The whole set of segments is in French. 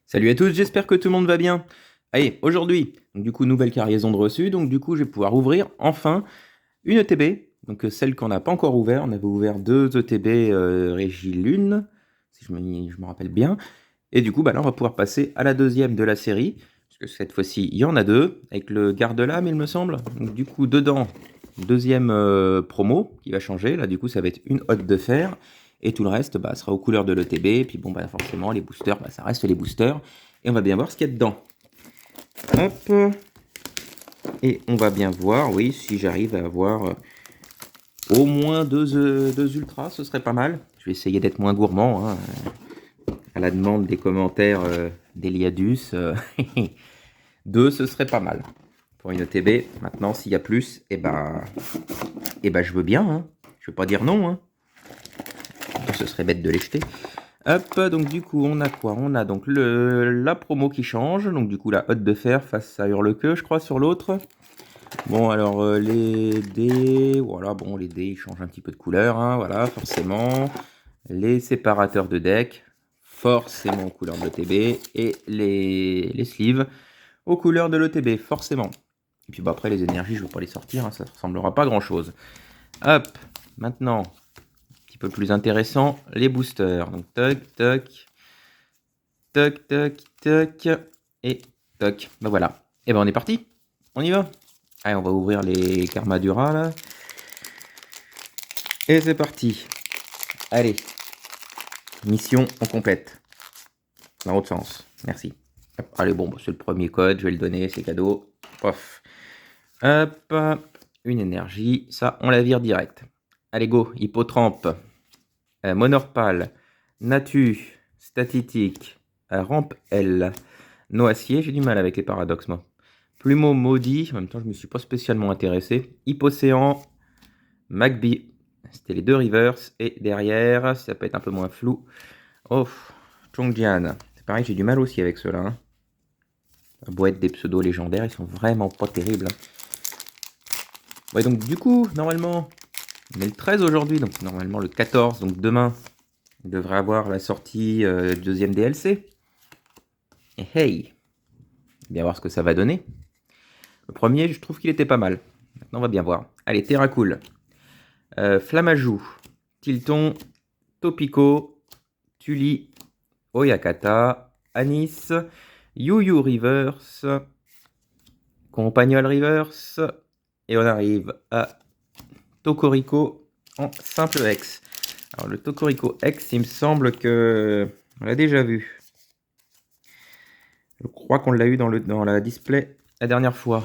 Salut à tous, j'espère que tout le monde va bien. Allez, aujourd'hui, donc du coup, nouvelle cargaison de reçu, donc du coup, je vais pouvoir ouvrir enfin une ETB, donc celle qu'on n'a pas encore ouvert. On avait ouvert deux ETB Régie Lune, si je me rappelle bien. Et du coup, bah là, on va pouvoir passer à la deuxième de la série, parce que cette fois-ci, il y en a deux, avec le garde-lame, il me semble. Donc du coup, dedans, deuxième promo qui va changer. Là, du coup, ça va être une hotte de fer. Et tout le reste bah, sera aux couleurs de l'ETB. Et puis bon, bah, forcément, les boosters, bah, ça reste les boosters. Et on va bien voir ce qu'il y a dedans. Hop. Et on va bien voir, oui, si j'arrive à avoir au moins deux ultras, ce serait pas mal. Je vais essayer d'être moins gourmand, hein, à la demande des commentaires d'Eliadus. Deux, ce serait pas mal. Pour une ETB, maintenant, s'il y a plus, eh ben, je veux bien. Hein. Je veux pas dire non. Hein. Ce serait bête de les jeter. Hop, donc du coup, on a quoi? On a donc la promo qui change. Donc du coup, la hotte de fer face à Hurlequeue, je crois, sur l'autre. Bon, alors les dés, voilà, bon, les dés, ils changent un petit peu de couleur, hein, voilà, forcément. Les séparateurs de deck, forcément aux couleurs de l'ETB. Et les sleeves aux couleurs de l'ETB, forcément. Et puis bah, après, les énergies, je ne vais pas les sortir, hein, ça ne ressemblera pas à grand-chose. Hop, maintenant, un petit peu plus intéressant, les boosters. Donc, toc, toc, toc, toc, toc, et toc. Ben voilà. Et ben on est parti. On y va. Allez, on va ouvrir les Karmadura, là. Et c'est parti. Allez. Mission, on complète. Dans l'autre sens. Merci. Hop, allez, bon, bah, c'est le premier code, je vais le donner, c'est cadeau. Pof. Hop. Une énergie, ça, on la vire direct. Allez, go. Hippotrampe. Monorpal. Natu. Statitique. Rampe L. Noacier, j'ai du mal avec les paradoxes, moi. Plumeau maudit, en même temps, je ne me suis pas spécialement intéressé. Hippocéan. Magby. C'était les deux reverse. Et derrière, ça peut être un peu moins flou. Oh, Chongjian. C'est pareil, j'ai du mal aussi avec ceux-là. Hein. La boîte des pseudos légendaires, ils sont vraiment pas terribles. Hein. Ouais, donc du coup, normalement, on est le 13 aujourd'hui, donc normalement le 14, donc demain, on devrait avoir la sortie deuxième DLC. Et hey, bien voir ce que ça va donner. Le premier, je trouve qu'il était pas mal. Maintenant, on va bien voir. Allez, Terracool. Flamajou. Tilton. Topico. Tuli. Oyakata. Anis. Yu Reverse. Compagnol Reverse. Et on arrive à Tokorico en simple X. Alors le Tokorico X, il me semble que on l'a déjà vu. Je crois qu'on l'a eu dans la display la dernière fois.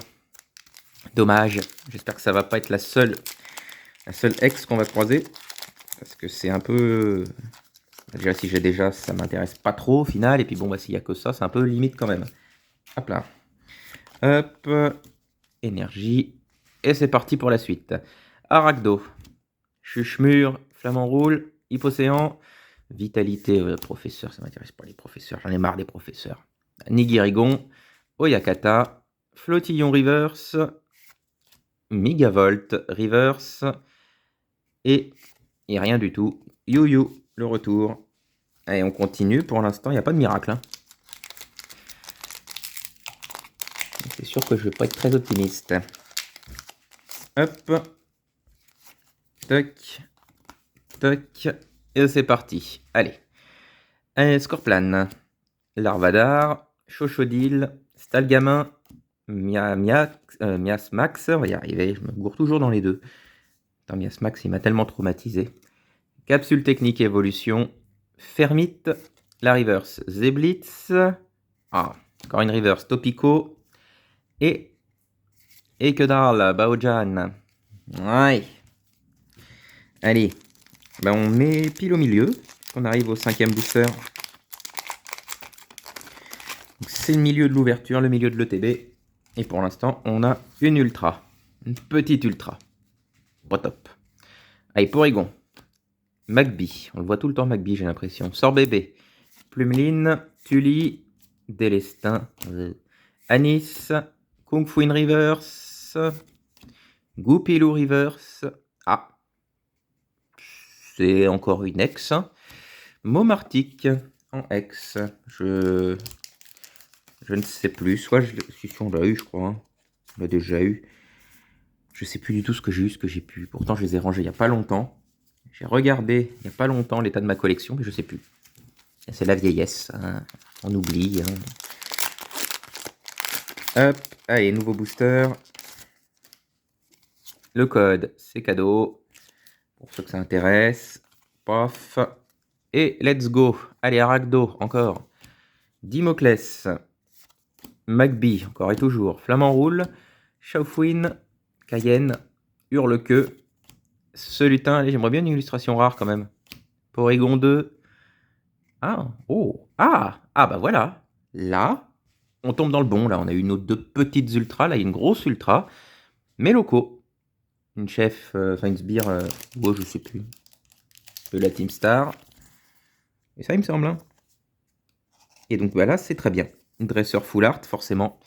Dommage. J'espère que ça va pas être la seule X qu'on va croiser. Parce que c'est un peu... Déjà, si j'ai déjà, ça m'intéresse pas trop au final. Et puis bon, bah, s'il y a que ça, c'est un peu limite quand même. Hop là. Hop. Énergie. Et c'est parti pour la suite. Arachdo. Chuchemur. Flamant roule. Hippocéan. Vitalité. Professeur, ça m'intéresse pas les professeurs. J'en ai marre des professeurs. Nigirigon. Oyakata. Flotillon reverse. Megavolt reverse. Et rien du tout. You, le retour. Allez, on continue. Pour l'instant, il n'y a pas de miracle. Hein. C'est sûr que je ne vais pas être très optimiste. Hop. Toc. Toc. Et c'est parti. Allez. Scorplan. Larvadar. Chochodil. Stalgamin. Miasmax. On va y arriver. Je me gourre toujours dans les deux. Attends, Miasmax, il m'a tellement traumatisé. Capsule technique évolution. Fermite. La reverse. Zeblitz. Ah, encore une reverse. Topico. Et que dalle, Baojan. Ouais. Allez. Ben on met pile au milieu. On arrive au 5e booster. C'est le milieu de l'ouverture, le milieu de l'ETB. Et pour l'instant, on a une ultra. Une petite ultra. Pas top. Allez, Porygon. Magby. On le voit tout le temps, Magby, j'ai l'impression. Sort bébé. Plumeline. Tully. Délestin. Anis. Kung Fu in Reverse. Goupilou Reverse. Ah. C'est encore une ex. Momartic en ex. Je Je ne sais plus. Soit si on l'a eu, je crois. Hein. On l'a déjà eu. Je sais plus du tout ce que j'ai eu, ce que j'ai pu. Pourtant, je les ai rangés il n'y a pas longtemps. J'ai regardé il n'y a pas longtemps l'état de ma collection, mais je sais plus. C'est la vieillesse. Hein. On oublie. Hein. Hop. Allez, nouveau booster. Le code, c'est cadeau. Pour ceux que ça intéresse. Paf. Et let's go. Allez, Arachdo, encore. Dimoclès. Magby, encore et toujours. Flamand Roule. Chaufouine. Cayenne. Hurle-queue. Ce lutin, allez, j'aimerais bien une illustration rare quand même. Porygon 2. Ah, oh, ah, bah voilà. Là, on tombe dans le bon. Là, on a eu nos deux petites ultras. Là, il y a une grosse ultra. Mais locaux. Une chef, enfin une sbire, je sais plus. De la Team Star. Et ça, il me semble. Hein. Et donc, voilà, c'est très bien. Une dresseur full art, forcément.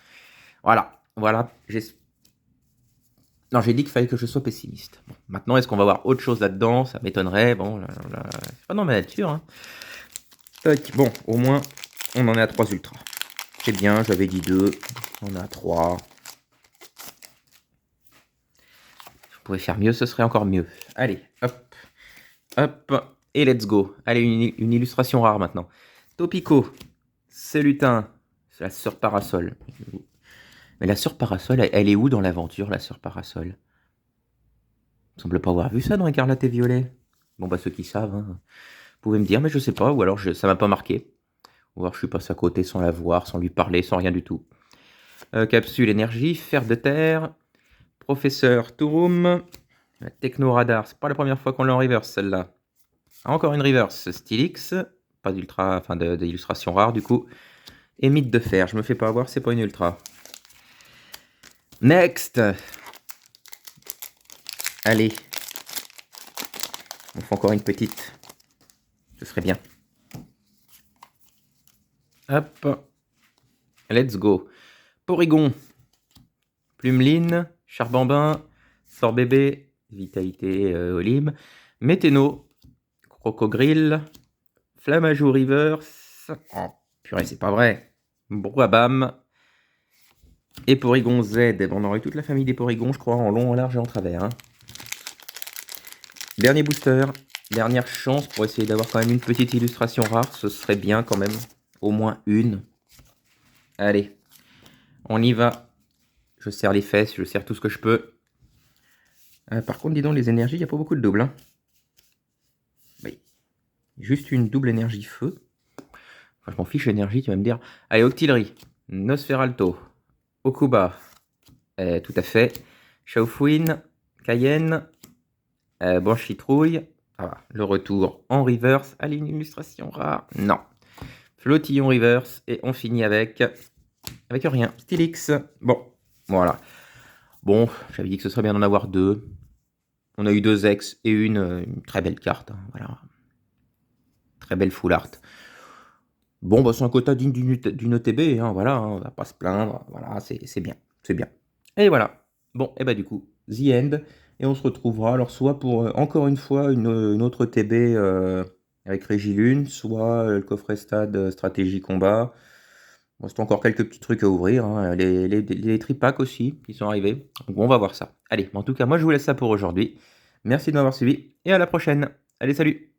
Voilà. Non, j'ai dit qu'il fallait que je sois pessimiste. Bon, maintenant, est-ce qu'on va voir autre chose là-dedans? Ça m'étonnerait. Bon, c'est pas dans ma nature. Hein. Bon, au moins, on en est à 3 ultras. C'est bien, j'avais dit 2. On a 3. Je pourrais faire mieux, ce serait encore mieux. Allez, hop. Hop. Et let's go. Allez, une illustration rare maintenant. Topico. C'est lutin. C'est la sœur Parasol. Mais la sœur Parasol, elle est où dans l'aventure, la sœur Parasol? Il semble pas avoir vu ça dans Écarlate et Violet. Bon, bah, ceux qui savent, hein, vous pouvez me dire, mais je sais pas, ou alors ça m'a pas marqué. Ou alors je suis passé à côté sans la voir, sans lui parler, sans rien du tout. Capsule énergie, fer de terre, professeur Touroum, Techno-radar, c'est pas la première fois qu'on l'a en reverse celle-là. Encore une reverse, Stylix, pas d'ultra, enfin d'illustration rare du coup. Et mythe de fer, je me fais pas avoir, c'est pas une ultra. Next. Allez. On fait encore une petite. Ce serait bien. Hop. Let's go. Porygon. Plumeline. Charbambin. Sorbébé. Vitalité Olim. Météno. Crocogrill. Flamajou Reverse. Oh, purée, c'est pas vrai. Brouabam. Et Porygon Z. On aurait toute la famille des Porygons, je crois, en long, en large et en travers. Hein. Dernier booster. Dernière chance pour essayer d'avoir quand même une petite illustration rare. Ce serait bien quand même. Au moins une. Allez. On y va. Je serre les fesses, je serre tout ce que je peux. Par contre, dis donc, les énergies, il n'y a pas beaucoup de doubles. Hein. Oui. Juste une double énergie feu. Enfin, je m'en fiche l'énergie, tu vas me dire. Allez, Octillerie. Nosferalto. Okuba. Tout à fait. Chaufouine. Cayenne. Banchitrouille. Ah, le retour en reverse. Allez, une illustration rare. Non. Flottillon reverse. Et on finit avec rien. Stylix. Bon, voilà. Bon, j'avais dit que ce serait bien d'en avoir 2. On a eu 2 ex et une très belle carte. Hein, voilà. Très belle full art. Bon, bah, c'est un quota digne d'une ETB. Hein, voilà, hein, on va pas se plaindre. Voilà, c'est bien. C'est bien. Et voilà. Bon, et bah du coup, the end. Et on se retrouvera alors soit pour encore une fois une autre TB avec Régilune, soit le coffret stade stratégie combat. Bon, c'est encore quelques petits trucs à ouvrir. Hein. Les tripacks aussi qui sont arrivés. Donc on va voir ça. Allez, en tout cas, moi je vous laisse ça pour aujourd'hui. Merci de m'avoir suivi et à la prochaine. Allez, salut!